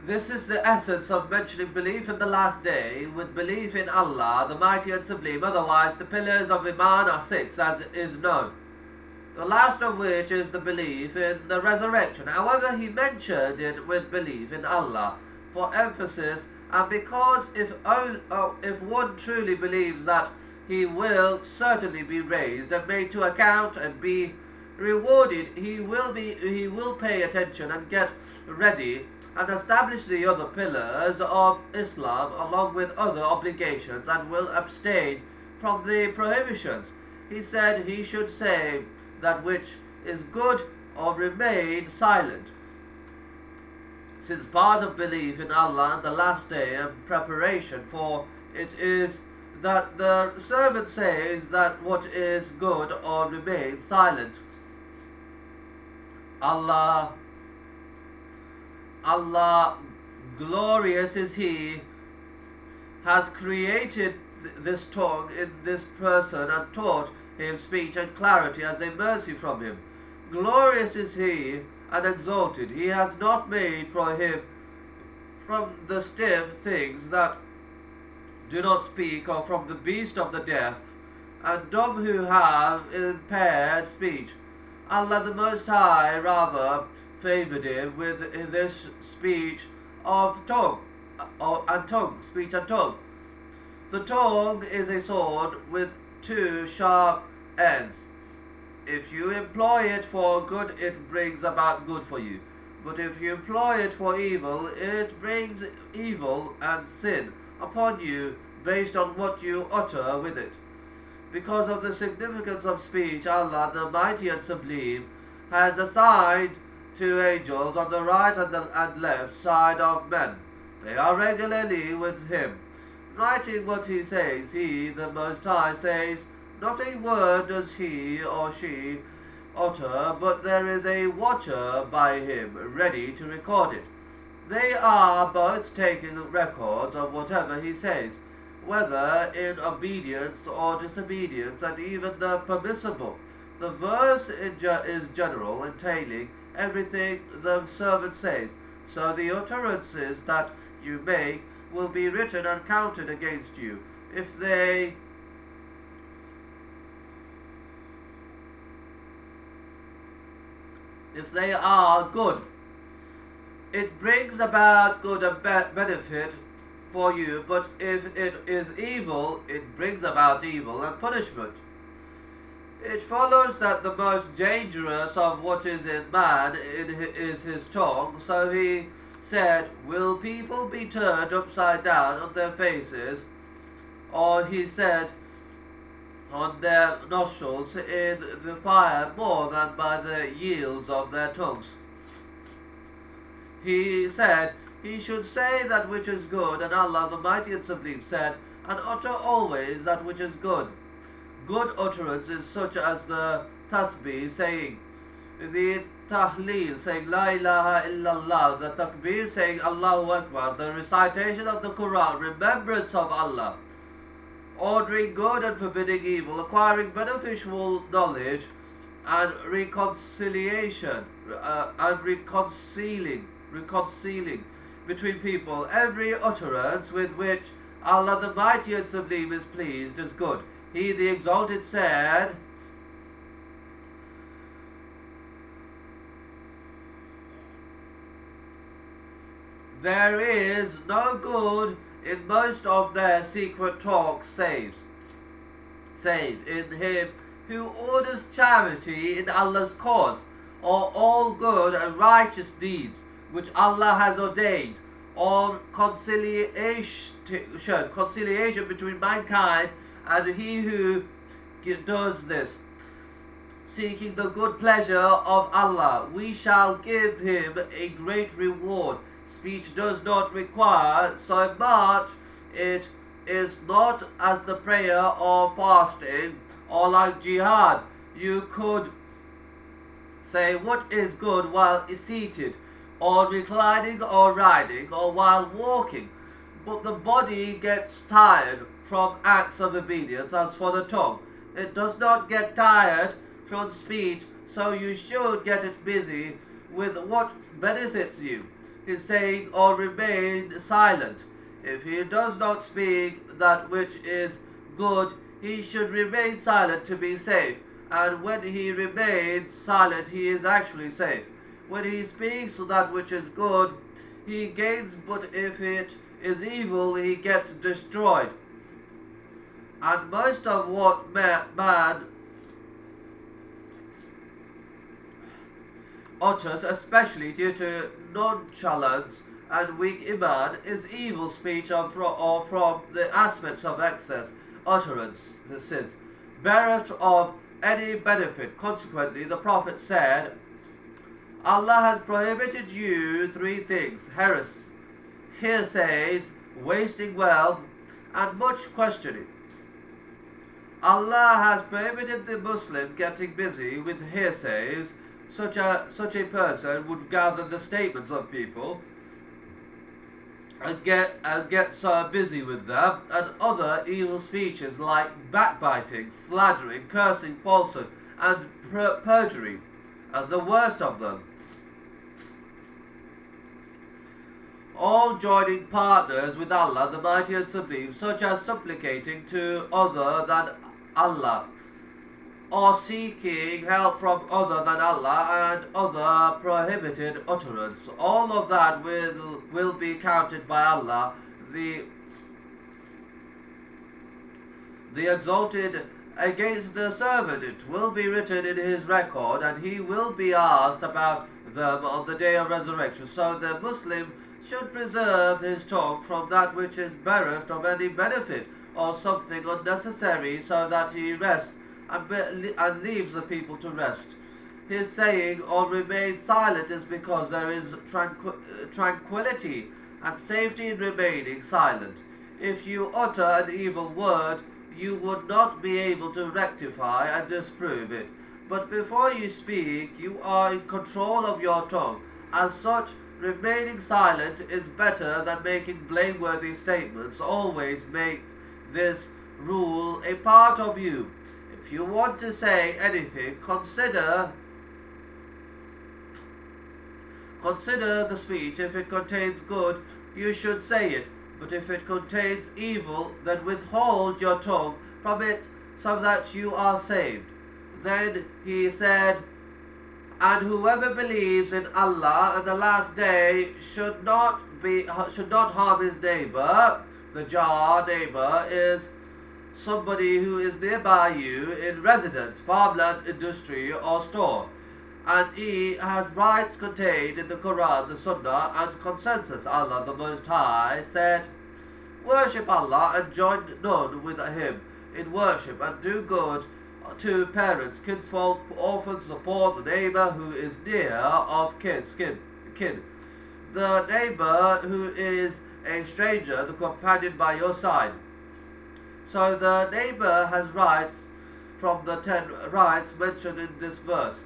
This is the essence of mentioning belief in the last day with belief in Allah, the Mighty and Sublime. Otherwise, the pillars of Iman are 6, as is known. The last of which is the belief in the resurrection. However, he mentioned it with belief in Allah for emphasis, and because if one truly believes that he will certainly be raised and made to account and be rewarded, he will pay attention and get ready and establish the other pillars of Islam along with other obligations, and will abstain from the prohibitions. He said he should say that which is good or remain silent. Since part of belief in Allah and the last day and preparation for it is that the servant says that what is good or remain silent. Allah, glorious is He, has created this tongue in this person and taught him speech and clarity as a mercy from Him. Glorious is He and exalted. He hath not made for him from the stiff things that do not speak, or from the beast of the deaf and dumb who have impaired speech. Allah the Most High rather favoured him with this speech of tongue, speech and tongue. The tongue is a sword with 2 sharp ends. If you employ it for good, it brings about good for you. But if you employ it for evil, it brings evil and sin upon you based on what you utter with it. Because of the significance of speech, Allah, the Mighty and Sublime, has assigned 2 angels on the right and left side of men. They are regularly with him, writing what he says. He, the Most High, says, not a word does he or she utter, but there is a watcher by him, ready to record it. They are both taking records of whatever he says, whether in obedience or disobedience, and even the permissible. The verse is general, entailing everything the servant says, so the utterances that you make will be written and counted against you. If they are good, it brings about good and benefit for you, but if it is evil, it brings about evil and punishment. It follows that the most dangerous of what is in man is his tongue. So he said, will people be turned upside down on their faces? Or he said, on their nostrils in the fire more than by the yields of their tongues. He said, he should say that which is good, and Allah the Mighty and Sublime said, and utter always that which is good. Good utterance is such as the tasbih, saying, the tahleel, saying La ilaha illallah, the takbir, saying Allahu Akbar, the recitation of the Quran, remembrance of Allah, ordering good and forbidding evil, acquiring beneficial knowledge, and reconciliation, and reconciling between people. Every utterance with which Allah the Mighty and Sublime is pleased is good. He, the Exalted, said, there is no good in most of their secret talks save in him who orders charity in Allah's cause, or all good and righteous deeds which Allah has ordained, or conciliation between mankind, and he who does this, seeking the good pleasure of Allah, we shall give him a great reward. Speech does not require so much. It is not as the prayer or fasting, or like jihad. You could say what is good while seated, or reclining, or riding, or while walking. But the body gets tired from acts of obedience. As for the tongue, it does not get tired from speech, so you should get it busy with what benefits you. his saying or remain silent. If he does not speak that which is good, he should remain silent to be safe. And when he remains silent, he is actually safe. When he speaks that which is good, he gains, but if it is evil, he gets destroyed. And most of what man utters, especially due to nonchalance and weak iman, is evil speech or from the aspects of excess utterance. This is bereft of any benefit. Consequently, the Prophet said, Allah has prohibited you 3 things: hearsays, wasting wealth, and much questioning. Allah has prohibited the Muslim getting busy with hearsays. Such a person would gather the statements of people and get so busy with them, and other evil speeches like backbiting, slandering, cursing, falsehood, and perjury, and the worst of them, all joining partners with Allah the Mighty and Sublime, such as supplicating to other than Allah, or seeking help from other than Allah, and other prohibited utterance. All of that will be counted by Allah, the exalted, against the servant. It will be written in his record, and he will be asked about them on the day of resurrection. So the Muslim should preserve his tongue from that which is bereft of any benefit or something unnecessary, so that he rests and leaves the people to rest. His saying or remain silent is because there is tranquility and safety in remaining silent. If you utter an evil word, you would not be able to rectify and disprove it. But before you speak, you are in control of your tongue. As such, remaining silent is better than making blameworthy statements. Always make this rule a part of you. If you want to say anything, consider the speech. If it contains good, you should say it. But if it contains evil, then withhold your tongue from it, so that you are saved. Then he said, and whoever believes in Allah and the last day should not harm his neighbor. The jar neighbor is somebody who is nearby you in residence, farmland, industry, or store, and he has rights contained in the Quran, the Sunnah, and consensus. Allah the Most High said, worship Allah and join none with him in worship, and do good to parents, kinsfolk, orphans, the poor, the neighbor who is near of kin. The neighbor who is a stranger, the companion by your side. So the neighbor has rights from the 10 rights mentioned in this verse.